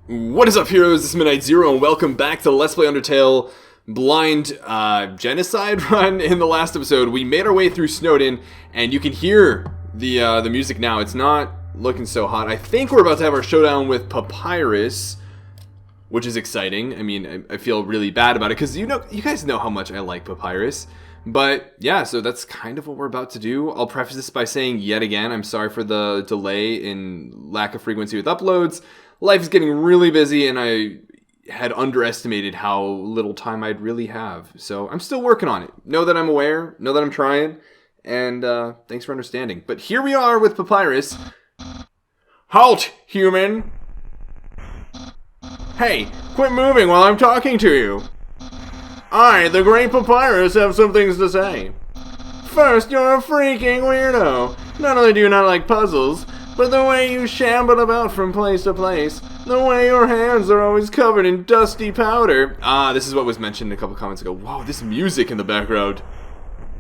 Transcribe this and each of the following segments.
What is up, heroes? This is Midnight Zero, and welcome back to Let's Play Undertale Blind Genocide run. In the last episode, we made our way through Snowdin, and you can hear the music now. It's not looking so hot. I think we're about to have our showdown with Papyrus, which is exciting. I mean, I feel really bad about it, because you guys know how much I like Papyrus. But yeah, so that's kind of what we're about to do. I'll preface this by saying, yet again, I'm sorry for the delay in lack of frequency with uploads. Life is getting really busy, and I had underestimated how little time I'd really have. So I'm still working on it. Know that I'm aware, know that I'm trying, and thanks for understanding. But here we are with Papyrus. Halt, human! Hey, quit moving while I'm talking to you. I, the great Papyrus, have some things to say. First, you're a freaking weirdo. Not only do you not like puzzles, but the way you shamble about from place to place, the way your hands are always covered in dusty powder. This is what was mentioned a couple comments ago. Wow, this music in the background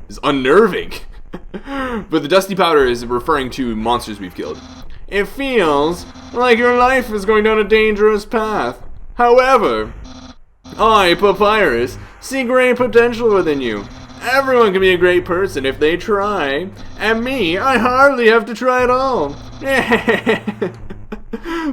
is unnerving. But the dusty powder is referring to monsters we've killed. It feels like your life is going down a dangerous path. However, I, Papyrus, see great potential within you. Everyone can be a great person if they try. And me, I hardly have to try at all.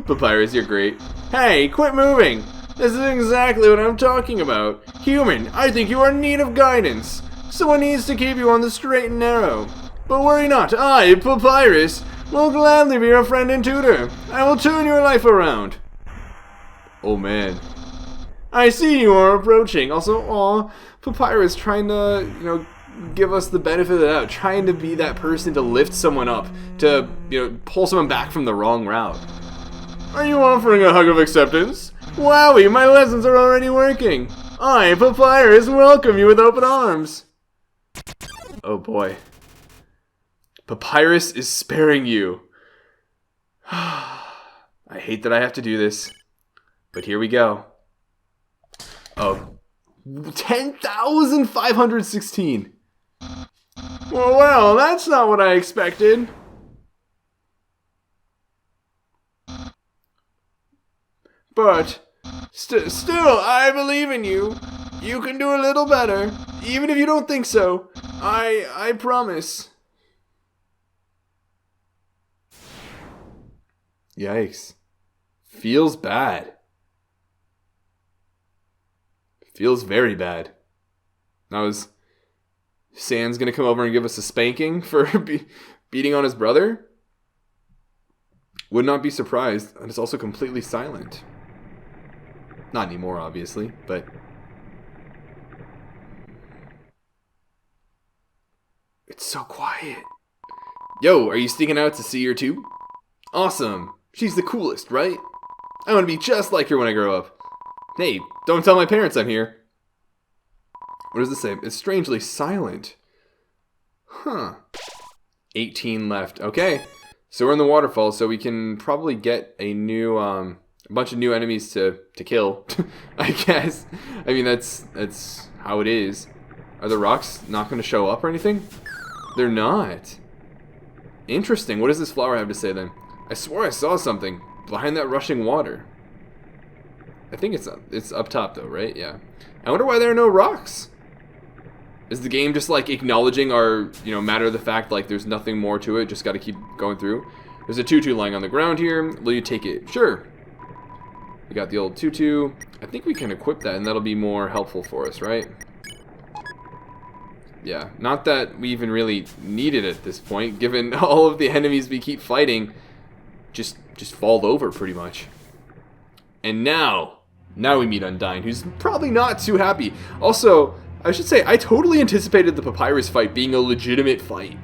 Papyrus, you're great. Hey, quit moving. This is exactly what I'm talking about. Human, I think you are in need of guidance. Someone needs to keep you on the straight and narrow. But worry not, I, Papyrus, will gladly be your friend and tutor. I will turn your life around. Oh man. I see you are approaching. Also, Papyrus trying to, give us the benefit of the doubt, trying to be that person to lift someone up, to, pull someone back from the wrong route. Are you offering a hug of acceptance? Wowie, my lessons are already working. I, Papyrus, welcome you with open arms. Oh boy. Papyrus is sparing you. I hate that I have to do this, but here we go. Oh, 10,516. Well, that's not what I expected. But, still, I believe in you. You can do a little better, even if you don't think so. I promise. Yikes. Feels bad. Feels very bad. Now is Sans gonna come over and give us a spanking for beating on his brother? Would not be surprised. And it's also completely silent. Not anymore, obviously, but it's so quiet. Yo, are you sneaking out to see her too? Awesome. She's the coolest, right? I want to be just like her when I grow up. Hey, don't tell my parents I'm here. What does this say? It's strangely silent. Huh. 18 left. Okay. So we're in the waterfall, so we can probably get a new, a bunch of new enemies to kill, I guess. I mean, that's how it is. Are the rocks not going to show up or anything? They're not. Interesting. What does this flower have to say then? I swore I saw something behind that rushing water. I think it's up top though, right? Yeah. I wonder why there are no rocks. Is the game just like acknowledging our, matter of the fact, like there's nothing more to it, just got to keep going through? There's a tutu lying on the ground here. Will you take it? Sure. We got the old tutu. I think we can equip that and that'll be more helpful for us, right? Yeah. Not that we even really need it at this point, given all of the enemies we keep fighting just fall over pretty much. And now we meet Undyne, who's probably not too happy. Also, I should say, I totally anticipated the Papyrus fight being a legitimate fight.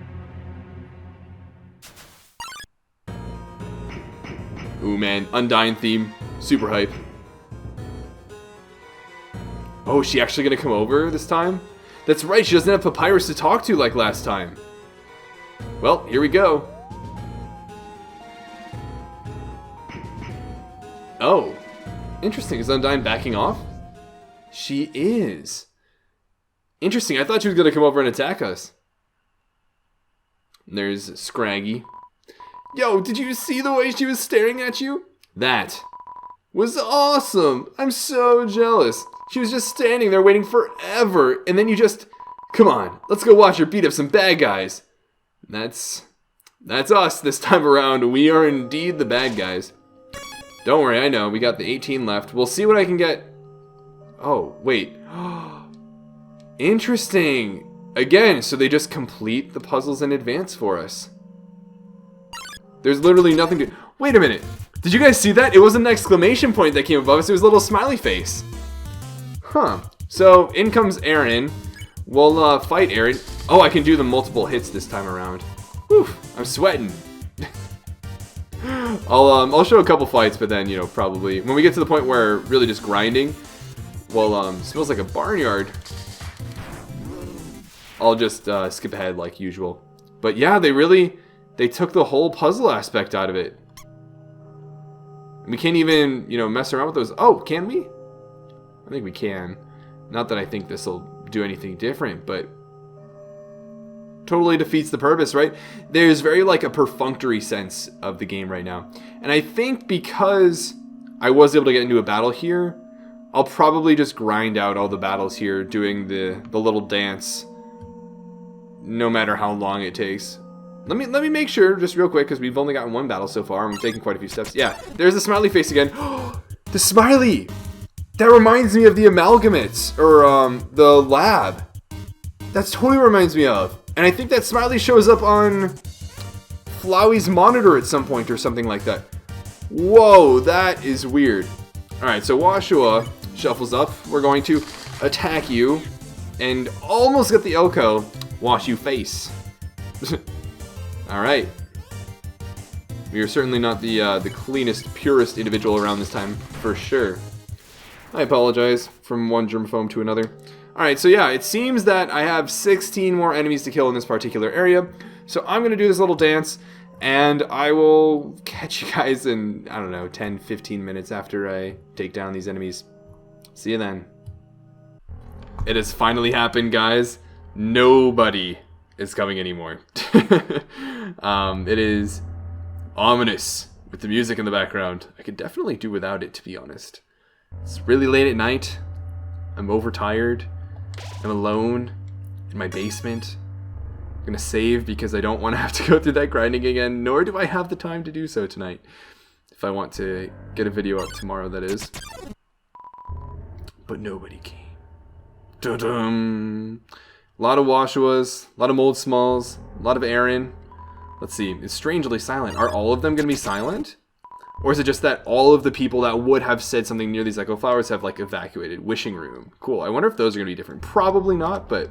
Ooh man, Undyne theme, super hype. Oh, is she actually gonna come over this time? That's right, she doesn't have Papyrus to talk to like last time. Well, here we go. Oh. Interesting. Is Undyne backing off? She is. Interesting. I thought she was going to come over and attack us. There's Scraggy. Yo, did you see the way she was staring at you? That was awesome. I'm so jealous. She was just standing there waiting forever, and then you just, come on, let's go watch her beat up some bad guys. That's us this time around. We are indeed the bad guys. Don't worry, I know. We got the 18 left. We'll see what I can get. Oh, wait. Interesting. Again, so they just complete the puzzles in advance for us. There's literally nothing to... Wait a minute. Did you guys see that? It wasn't an exclamation point that came above us. It was a little smiley face. Huh. So, in comes Aaron. We'll fight Aaron. Oh, I can do the multiple hits this time around. Whew. I'm sweating. I'll show a couple fights, but then, you know, probably... When we get to the point where really just grinding... Well, smells like a barnyard. I'll just skip ahead like usual. But yeah, they took the whole puzzle aspect out of it. We can't even, you know, mess around with those. Oh, can we? I think we can. Not that I think this will do anything different, but totally defeats the purpose, right? There's very like a perfunctory sense of the game right now. And I think because I was able to get into a battle here, I'll probably just grind out all the battles here doing the little dance no matter how long it takes. Let me make sure just real quick because we've only gotten one battle so far and we're taking quite a few steps. Yeah, there's the smiley face again. The smiley! That reminds me of the amalgamates or the lab. That's totally reminds me of. And I think that smiley shows up on Flowey's monitor at some point or something like that. Whoa, that is weird. Alright, so Washua shuffles up. We're going to attack you and almost get the Elko. Wash you face. Alright. We are certainly not the cleanest, purest individual around this time, for sure. I apologize from one germaphobe to another. Alright, so yeah, it seems that I have 16 more enemies to kill in this particular area. So I'm going to do this little dance, and I will catch you guys in, I don't know, 10, 15 minutes after I take down these enemies. See you then. It has finally happened, guys. Nobody is coming anymore. It is ominous with the music in the background. I could definitely do without it, to be honest. It's really late at night. I'm overtired. I'm alone in my basement. I'm gonna save because I don't want to have to go through that grinding again, nor do I have the time to do so tonight. If I want to get a video up tomorrow, that is. But nobody came. Dun-dun. A lot of Washuas, a lot of Mold Smalls, a lot of Aaron. Let's see, it's strangely silent. Are all of them going to be silent? Or is it just that all of the people that would have said something near these Echo Flowers have like evacuated? Wishing Room. Cool, I wonder if those are going to be different. Probably not, but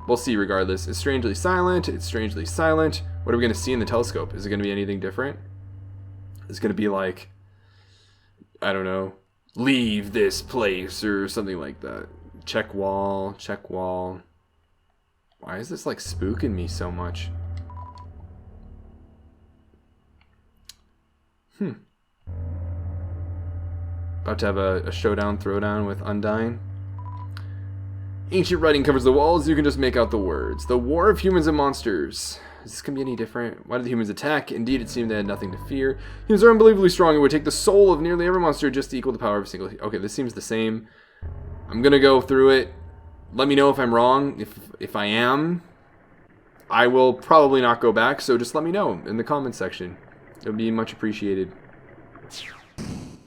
we'll see regardless. It's strangely silent, it's strangely silent. What are we going to see in the telescope? Is it going to be anything different? Is it going to be like, I don't know, leave this place or something like that? Check wall, check wall. Why is this like spooking me so much? About to have a showdown, throwdown with Undyne. Ancient writing covers the walls, you can just make out the words. The war of humans and monsters. Is this going to be any different? Why did the humans attack? Indeed, it seemed they had nothing to fear. Humans are unbelievably strong. It would take the soul of nearly every monster just to equal the power of a single... Okay, this seems the same. I'm going to go through it. Let me know if I'm wrong. If I am, I will probably not go back, so just let me know in the comments section. It would be much appreciated.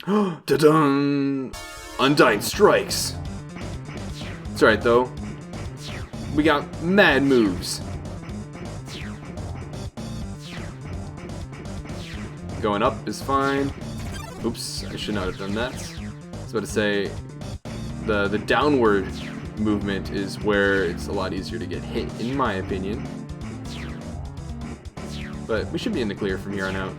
Da-dun! Undyne strikes! It's alright, though. We got mad moves. Going up is fine. Oops, I should not have done that. I was about to say, the downward movement is where it's a lot easier to get hit, in my opinion. But we should be in the clear from here on out.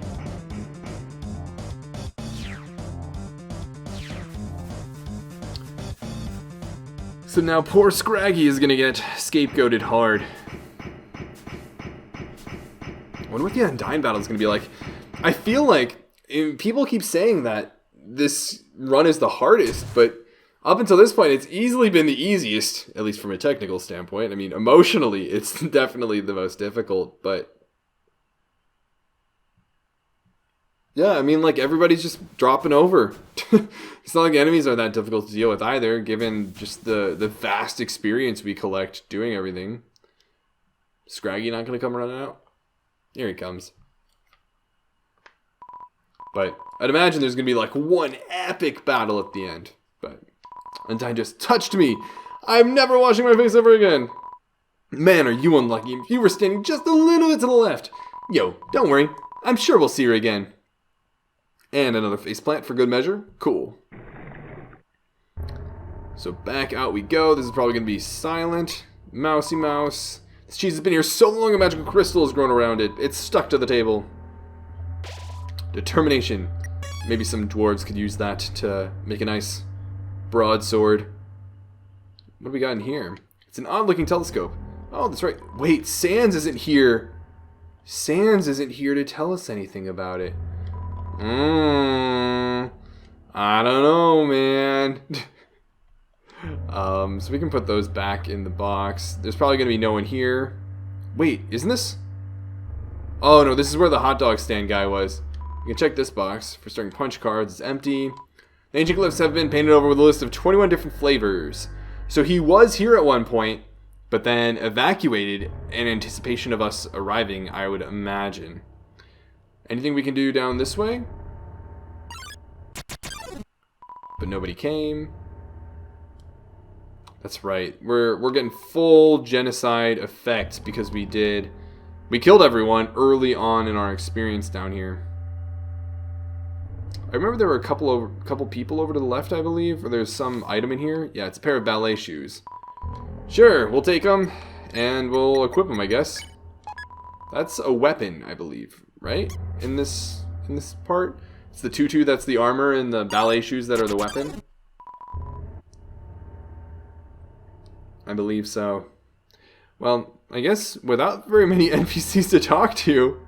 So now poor Scraggy is gonna get scapegoated hard. I wonder what the Undyne battle is gonna be like. I feel like people keep saying that this run is the hardest, but up until this point, it's easily been the easiest, at least from a technical standpoint. I mean, emotionally, it's definitely the most difficult, but Yeah, I mean, like, everybody's just dropping over. It's not like enemies are that difficult to deal with either, given just the vast experience we collect doing everything. Scraggy not going to come running out? Here he comes. But I'd imagine there's going to be, like, one epic battle at the end. But Undyne just touched me. I'm never washing my face ever again. Man, are you unlucky. You were standing just a little bit to the left. Yo, don't worry. I'm sure we'll see her again. And another faceplant for good measure. Cool. So back out we go. This is probably going to be silent. Mousy mouse. This cheese has been here so long a magical crystal has grown around it. It's stuck to the table. Determination. Maybe some dwarves could use that to make a nice broadsword. What do we got in here? It's an odd looking telescope. Oh, that's right. Wait, Sans isn't here. Sans isn't here to tell us anything about it. I don't know, man. So we can put those back in the box. There's probably going to be no one here. Wait, isn't this? Oh, no, this is where the hot dog stand guy was. You can check this box. For starting punch cards, it's empty. The ancient glyphs have been painted over with a list of 21 different flavors. So he was here at one point, but then evacuated in anticipation of us arriving, I would imagine. Anything we can do down this way? But nobody came. That's right. We're getting full genocide effect because we killed everyone early on in our experience down here. I remember there were a couple people over to the left, I believe, or there's some item in here. Yeah, it's a pair of ballet shoes. Sure, we'll take them and we'll equip them, I guess. That's a weapon, I believe, right? In this part, it's the tutu that's the armor and the ballet shoes that are the weapon. I believe so. Well, I guess without very many NPCs to talk to,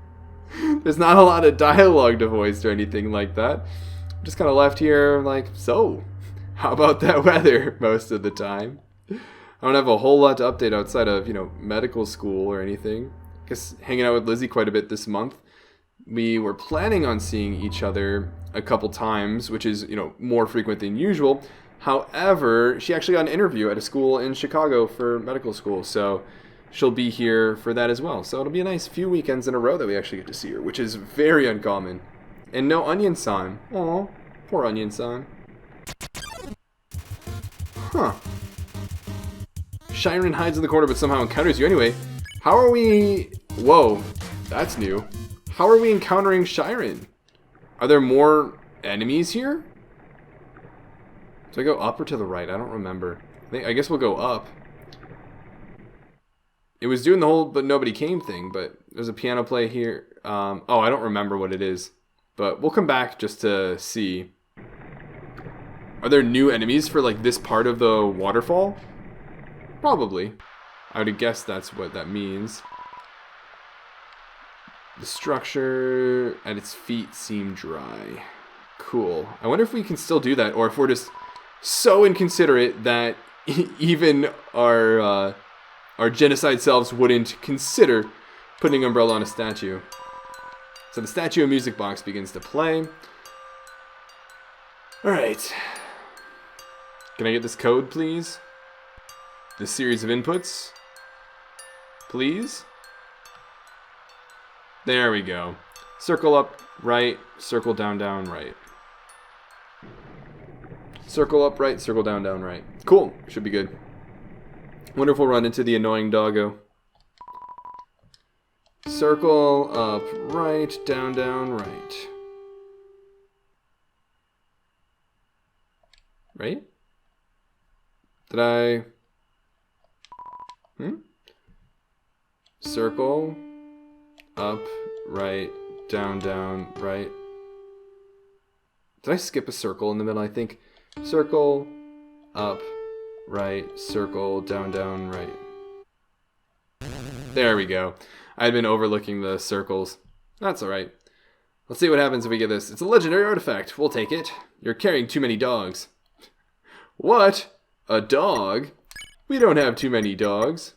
there's not a lot of dialogue to voice or anything like that. I'm just kind of left here like, so, how about that weather most of the time? I don't have a whole lot to update outside of, medical school or anything. I guess hanging out with Lizzie quite a bit this month. We were planning on seeing each other a couple times, which is, more frequent than usual. However, she actually got an interview at a school in Chicago for medical school, so she'll be here for that as well. So it'll be a nice few weekends in a row that we actually get to see her, which is very uncommon. And no Onion-san. Aw, poor Onion-san. Huh. Shiren hides in the corner but somehow encounters you anyway. How are we... Whoa, that's new. How are we encountering Shiren? Are there more enemies here? Do I go up or to the right? I don't remember. I guess we'll go up. It was doing the whole but nobody came thing, but there's a piano play here. Oh, I don't remember what it is. But we'll come back just to see. Are there new enemies for like this part of the waterfall? Probably. I would guess that's what that means. The structure at its feet seem dry. Cool. I wonder if we can still do that, or if we're just so inconsiderate that even our genocide selves wouldn't consider putting an umbrella on a statue. So the statue and music box begins to play. Alright. Can I get this code, please? This series of inputs? Please? There we go. Circle up, right. Circle down, down, right. Circle up, right. Circle down, down, right. Cool. Should be good. Wonder if we'll run into the annoying doggo. Circle up, right. Down, down, right. Right? Did I... Circle up, right, down, down, right. Did I skip a circle in the middle? I think circle, up, right, circle, down, down, right. There we go. I'd been overlooking the circles. That's alright. Let's see what happens if we get this. It's a legendary artifact. We'll take it. You're carrying too many dogs. What? A dog? We don't have too many dogs.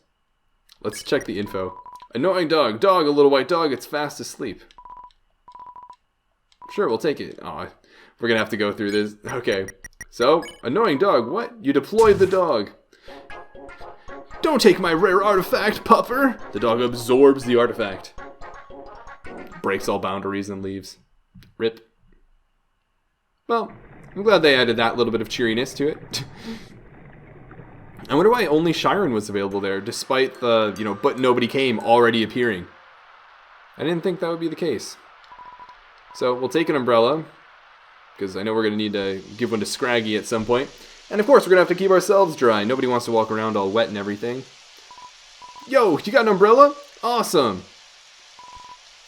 Let's check the info. Annoying dog. Dog, a little white dog. It's fast asleep. Sure, we'll take it. Aw, we're gonna have to go through this. Okay. So, annoying dog. What? You deployed the dog. Don't take my rare artifact, pupper! The dog absorbs the artifact. Breaks all boundaries and leaves. Rip. Well, I'm glad they added that little bit of cheeriness to it. I wonder why only Chiron was available there, despite the, but nobody came already appearing. I didn't think that would be the case. So, we'll take an umbrella, because I know we're going to need to give one to Scraggy at some point. And of course, we're going to have to keep ourselves dry. Nobody wants to walk around all wet and everything. Yo, you got an umbrella? Awesome.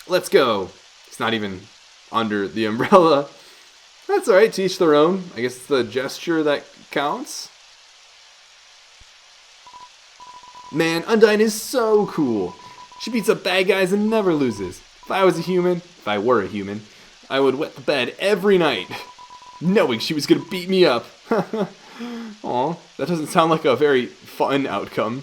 Let's go. It's not even under the umbrella. That's alright, to each their own. I guess it's the gesture that counts. Man, Undyne is so cool. She beats up bad guys and never loses. If I were a human, I would wet the bed every night, knowing she was going to beat me up. Aw, that doesn't sound like a very fun outcome.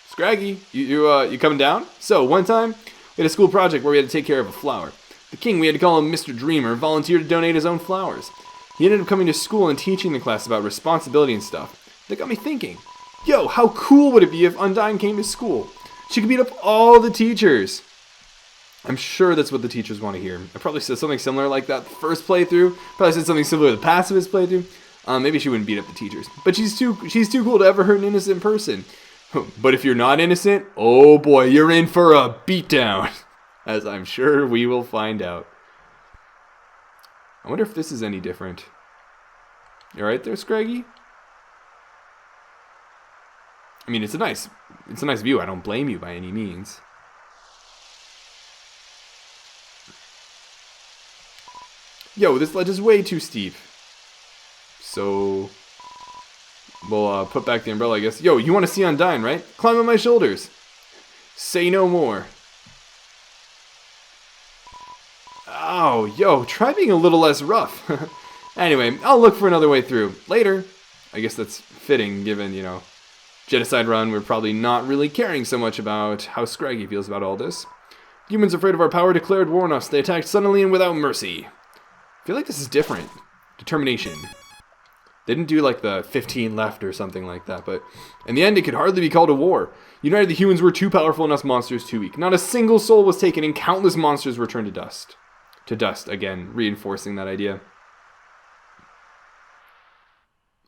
Scraggy, you coming down? So, one time, we had a school project where we had to take care of a flower. The king, we had to call him Mr. Dreamer, volunteered to donate his own flowers. He ended up coming to school and teaching the class about responsibility and stuff. That got me thinking, yo, how cool would it be if Undyne came to school? She could beat up all the teachers. I'm sure that's what the teachers want to hear. I probably said something similar like that the first playthrough. Probably said something similar to the pacifist playthrough. Maybe she wouldn't beat up the teachers. But she's too cool to ever hurt an innocent person. But if you're not innocent, oh boy, you're in for a beatdown. As I'm sure we will find out. I wonder if this is any different. You alright there, Scraggy? I mean, it's a nice view. I don't blame you by any means. Yo, this ledge is way too steep. So, we'll put back the umbrella, I guess. Yo, you want to see Undyne, right? Climb on my shoulders. Say no more. Oh, yo, try being a little less rough. Anyway, I'll look for another way through. Later. I guess that's fitting, given, Genocide run, we're probably not really caring so much about how Scraggy feels about all this. Humans afraid of our power declared war on us. They attacked suddenly and without mercy. I feel like this is different. Determination. They didn't do like the 15 left or something like that, but in the end it could hardly be called a war. United, the humans were too powerful and us monsters too weak. Not a single soul was taken and countless monsters were turned to dust. To dust, again, reinforcing that idea.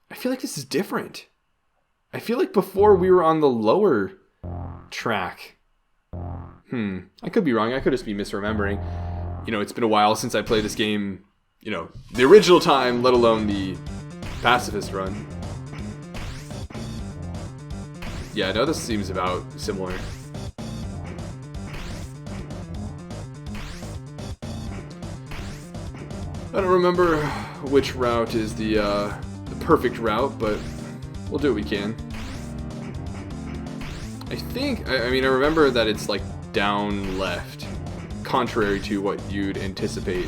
I feel like this is different. I feel like before we were on the lower track. I could be wrong. I could just be misremembering. It's been a while since I played this game, the original time, let alone the pacifist run. Yeah, no, this seems about similar. I don't remember which route is the perfect route, but we'll do what we can. I think, I remember that it's like down left, contrary to what you'd anticipate.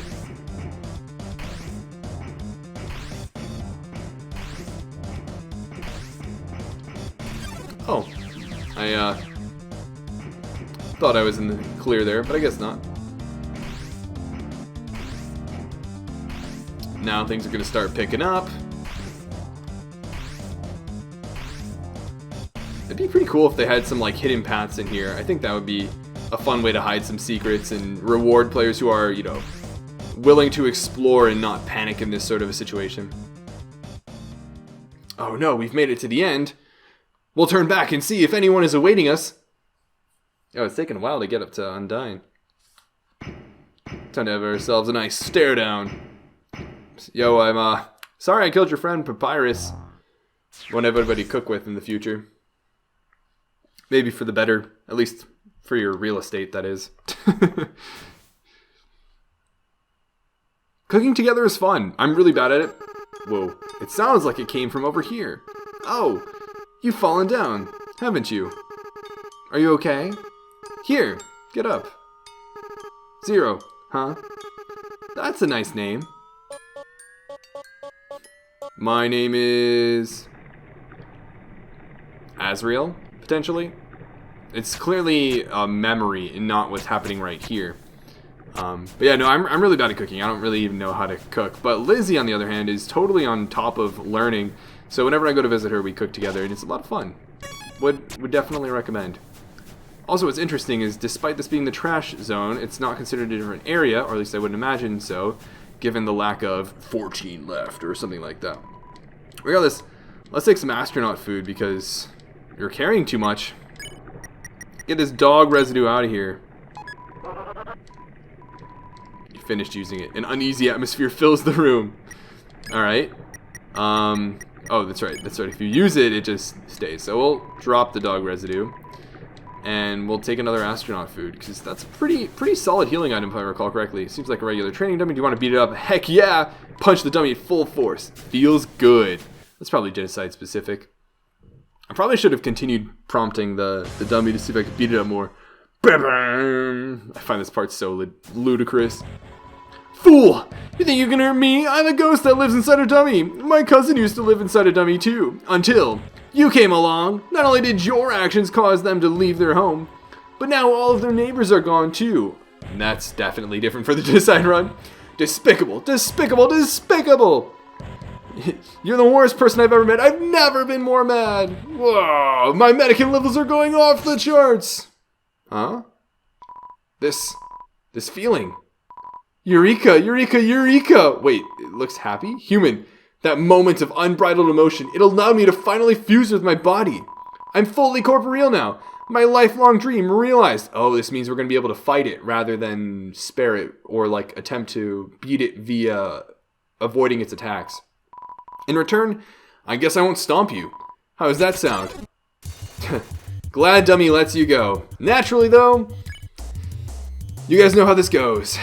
Oh, I thought I was in the clear there, but I guess not. Now things are going to start picking up. It'd be pretty cool if they had some like hidden paths in here. I think that would be a fun way to hide some secrets and reward players who are, willing to explore and not panic in this sort of a situation. Oh no, we've made it to the end. We'll turn back and see if anyone is awaiting us. Oh, it's taking a while to get up to Undyne. Time to have ourselves a nice stare down. Yo, I'm sorry I killed your friend Papyrus. Won't have anybody to cook with in the future. Maybe for the better, at least for your real estate, that is. Cooking together is fun. I'm really bad at it. Whoa, it sounds like it came from over here. Oh, you've fallen down, haven't you? Are you okay? Here, get up. Zero, huh? That's a nice name. My name is... Azrael, potentially? It's clearly a memory and not what's happening right here. But yeah, no, I'm really bad at cooking. I don't really even know how to cook. But Lizzie, on the other hand, is totally on top of learning. So whenever I go to visit her, we cook together, and it's a lot of fun. Would definitely recommend. Also, what's interesting is, despite this being the trash zone, it's not considered a different area, or at least I wouldn't imagine so, given the lack of 14 left, or something like that. Regardless, let's take some astronaut food, because you're carrying too much. Get this dog residue out of here. You finished using it. An uneasy atmosphere fills the room. Alright. Oh, that's right. That's right. If you use it, it just stays. So we'll drop the dog residue. And we'll take another astronaut food, because that's a pretty solid healing item, if I recall correctly. Seems like a regular training dummy. Do you want to beat it up? Heck yeah! Punch the dummy at full force. Feels good. That's probably Genocide specific. I probably should have continued prompting the dummy to see if I could beat it up more. I find this part so ludicrous. Fool! You think you can hurt me? I'm a ghost that lives inside a dummy. My cousin used to live inside a dummy too. Until you came along. Not only did your actions cause them to leave their home, but now all of their neighbors are gone too. And that's definitely different for the Genocide run. Despicable, despicable, despicable! You're the worst person I've ever met. I've never been more mad. Whoa, my medicine levels are going off the charts. Huh? This feeling. Eureka, eureka, eureka! Wait, it looks happy? Human. That moment of unbridled emotion, it allowed me to finally fuse with my body. I'm fully corporeal now. My lifelong dream realized. Oh, this means we're going to be able to fight it rather than spare it or like attempt to beat it via avoiding its attacks. In return, I guess I won't stomp you. How does that sound? Glad dummy lets you go. Naturally though, you guys know how this goes.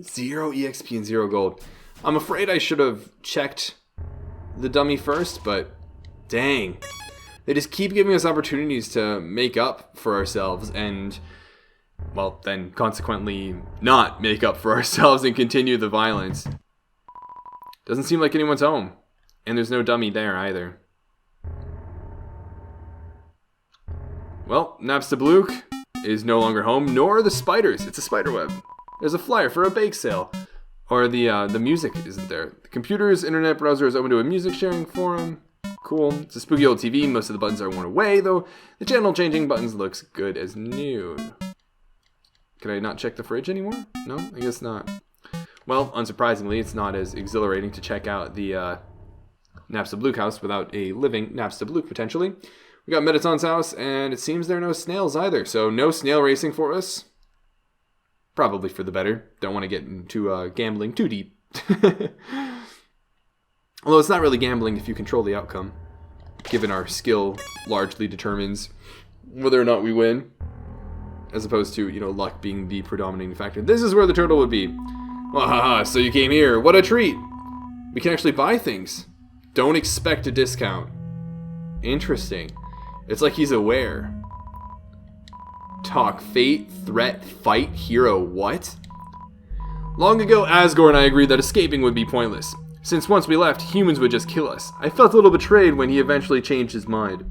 0 EXP and 0 gold. I'm afraid I should have checked the dummy first, but dang. They just keep giving us opportunities to make up for ourselves and, well, then consequently not make up for ourselves and continue the violence. Doesn't seem like anyone's home. And there's no dummy there either. Well, Napstablook is no longer home, nor are the spiders. It's a spider web. There's a flyer for a bake sale. Or the music isn't there. The computer's internet browser is open to a music sharing forum. Cool. It's a spooky old TV. Most of the buttons are worn away, though the channel changing buttons looks good as new. Can I not check the fridge anymore? No, I guess not. Well, unsurprisingly, it's not as exhilarating to check out the Napstablook house without a living Napstablook, potentially. We got Mediton's house, and it seems there are no snails either, so no snail racing for us. Probably for the better. Don't want to get into gambling too deep. Although it's not really gambling if you control the outcome, given our skill largely determines whether or not we win, as opposed to, you know, luck being the predominating factor. This is where the turtle would be. Wahaha, so you came here. What a treat. We can actually buy things. Don't expect a discount. Interesting. It's like he's aware. Talk, fate, threat, fight, hero, what? Long ago, Asgore and I agreed that escaping would be pointless. Since once we left, humans would just kill us. I felt a little betrayed when he eventually changed his mind.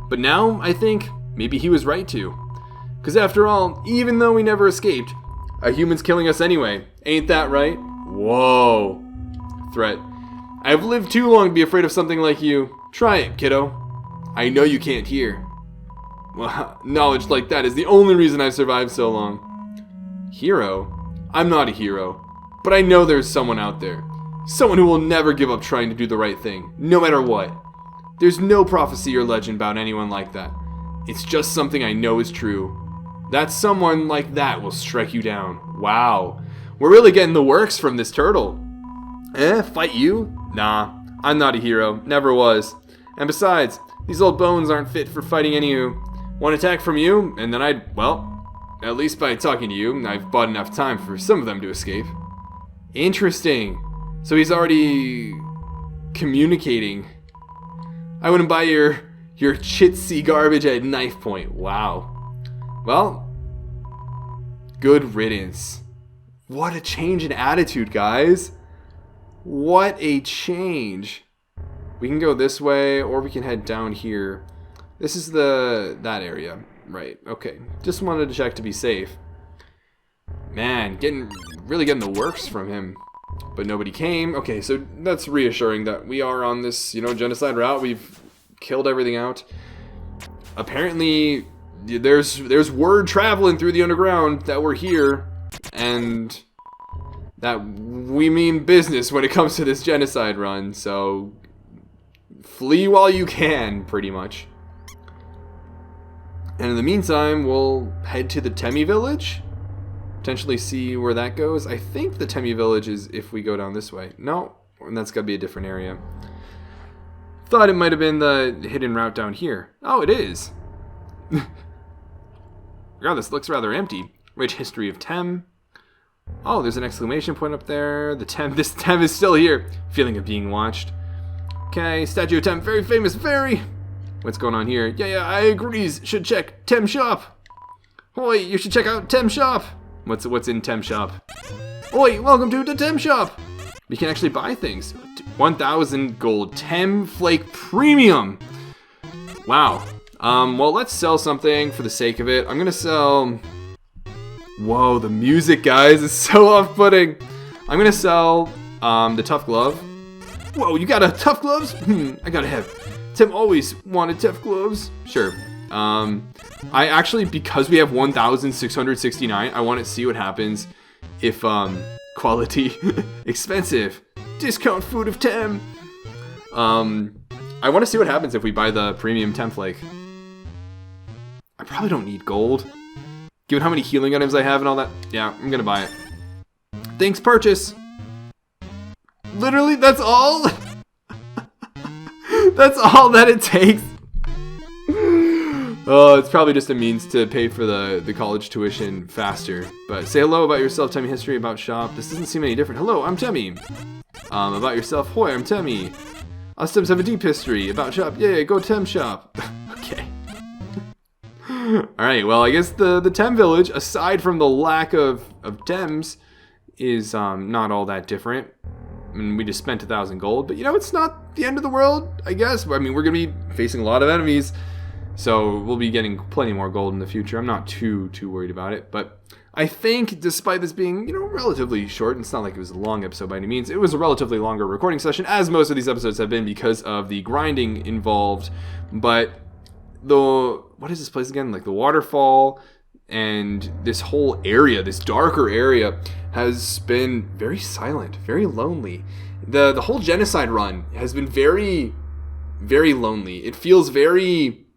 But now, I think, maybe he was right to. Because after all, even though we never escaped, a human's killing us anyway. Ain't that right? Whoa. Threat. I've lived too long to be afraid of something like you. Try it, kiddo. I know you can't hear. Well, knowledge like that is the only reason I've survived so long. Hero? I'm not a hero. But I know there's someone out there. Someone who will never give up trying to do the right thing, no matter what. There's no prophecy or legend about anyone like that. It's just something I know is true. That someone like that will strike you down. Wow. We're really getting the works from this turtle. Fight you? Nah, I'm not a hero. Never was. And besides, these old bones aren't fit for fighting anywho. One attack from you, and then I'd, well, at least by talking to you, I've bought enough time for some of them to escape. Interesting. So he's already communicating. I wouldn't buy your chitsy garbage at knife point. Wow. Well, good riddance. What a change in attitude, guys. What a change. We can go this way, or we can head down here. This is that area. Right, okay. Just wanted to check to be safe. Man, really getting the works from him. But nobody came. Okay, so that's reassuring that we are on this, genocide route. We've killed everything out. Apparently, there's word traveling through the underground that we're here, and that we mean business when it comes to this genocide run, so flee while you can, pretty much. And in the meantime, we'll head to the Temi village, potentially see where that goes. I think the Temi village is if we go down this way. No, and that's got to be a different area. Thought it might have been the hidden route down here. Oh, it is. God, this looks rather empty. Rich history of Tem. Oh, there's an exclamation point up there. This Tem is still here. Feeling of being watched. Okay, statue of Tem, very famous, very. What's going on here? Yeah, I agrees. Should check Tem shop. Oi, you should check out Tem shop. What's in Tem shop? Oi, welcome to the Tem shop. We can actually buy things. 1,000 gold. Tem Flake Premium. Wow. Well, let's sell something for the sake of it. I'm gonna sell... Whoa, the music, guys, is so off-putting. I'm gonna sell, the tough glove. Whoa, you got a tough gloves? I gotta have... Tim always wanted tough gloves. Sure. I actually, because we have 1,669, I want to see what happens if, quality, expensive, discount food of Tem. I want to see what happens if we buy the premium Tem Flake. I probably don't need gold. Given how many healing items I have and all that. Yeah, I'm gonna buy it. Thanks, purchase. Literally, that's all? That's all that it takes. Oh, it's probably just a means to pay for the college tuition faster. But say hello about yourself, Temi history, about shop. This doesn't seem any different. Hello, I'm Temi. About yourself, hoi, I'm Temi. Us Tems have a deep history. About shop, yeah, go Tem shop. Okay. Alright, well, I guess the Tem village, aside from the lack of Tems, is not all that different. I mean, we just spent 1,000 gold, but it's not the end of the world, I guess. I mean, we're going to be facing a lot of enemies, so we'll be getting plenty more gold in the future. I'm not too worried about it, but I think despite this being, relatively short, and it's not like it was a long episode by any means, it was a relatively longer recording session, as most of these episodes have been because of the grinding involved, but what is this place again? Like the waterfall and this whole area, this darker area, has been very silent, very lonely. The whole genocide run has been very, very lonely. It feels very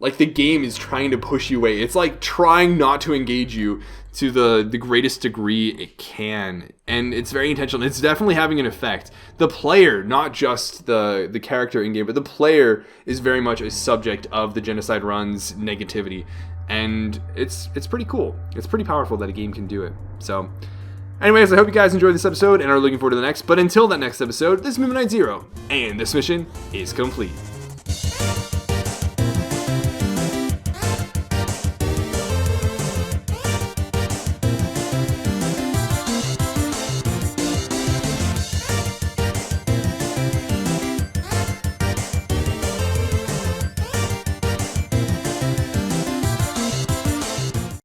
like the game is trying to push you away. It's like trying not to engage you to the greatest degree it can. And it's very intentional. It's definitely having an effect. The player, not just the character in game, but the player is very much a subject of the genocide run's negativity. And it's pretty cool. It's pretty powerful that a game can do it. So, anyways, I hope you guys enjoyed this episode and are looking forward to the next. But until that next episode, this is Midnight Zero, and this mission is complete.